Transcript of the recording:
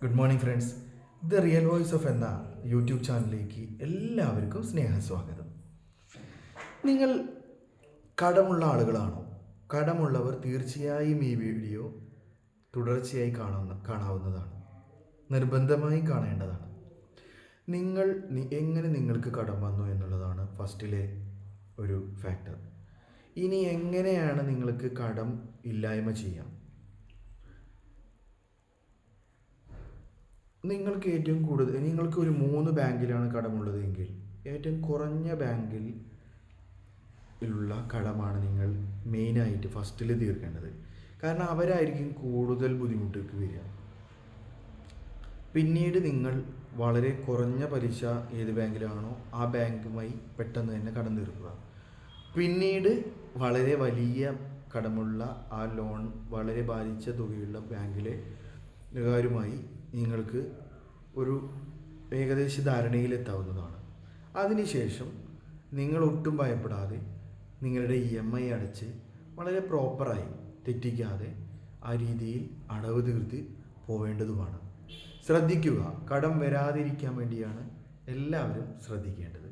Good morning friends. The real voice of എന്ന YouTube ചാനലിലേക്ക് എല്ലാവർക്കും സ്നേഹസ്വാഗതം. നിങ്ങൾ കടമുള്ള ആളുകളാണോ? കടമുള്ളവർ തീർച്ചയായും ഈ വീഡിയോ തുടർച്ചയായി കാണാവുന്നതാണ്, നിർബന്ധമായും കാണേണ്ടതാണ്. എങ്ങനെ നിങ്ങൾക്ക് കടം വന്നു എന്നുള്ളതാണ് ഫസ്റ്റിലെ ഒരു ഫാക്ടർ. ഇനി എങ്ങനെയാണ് നിങ്ങൾക്ക് കടം ഇല്ലായ്മ ചെയ്യാം? നിങ്ങൾക്ക് ഏറ്റവും കൂടുതൽ നിങ്ങൾക്ക് ഒരു 3 ബാങ്കിലാണ് കടമുള്ളതെങ്കിൽ ഏറ്റവും കുറഞ്ഞ ബാങ്കിൽ ഉള്ള കടമാണ് നിങ്ങൾ മെയിനായിട്ട് ഫസ്റ്റിൽ തീർക്കേണ്ടത്. കാരണം അവരായിരിക്കും കൂടുതൽ ബുദ്ധിമുട്ടിലേക്ക് വരിക. പിന്നീട് നിങ്ങൾ വളരെ കുറഞ്ഞ പലിശ ഏത് ബാങ്കിലാണോ ആ ബാങ്കുമായി പെട്ടെന്ന് തന്നെ കടം തീർക്കുക. പിന്നീട് വളരെ വലിയ കടമുള്ള ആ ലോൺ വളരെ ബാധിച്ച തുകയുള്ള ബാങ്കിലെ കാരുമായി നിങ്ങൾക്ക് ഒരു ഏകദേശ ധാരണയിലെത്താവുന്നതാണ്. അതിനുശേഷം നിങ്ങൾ ഒട്ടും ഭയപ്പെടാതെ നിങ്ങളുടെ EMI അടച്ച് വളരെ പ്രോപ്പറായി തെറ്റിക്കാതെ ആ രീതിയിൽ അടവ് തീർത്ത് പോവേണ്ടതുമാണ്. ശ്രദ്ധിക്കുക, കടം വരാതിരിക്കാൻ വേണ്ടിയാണ് എല്ലാവരും ശ്രദ്ധിക്കേണ്ടത്.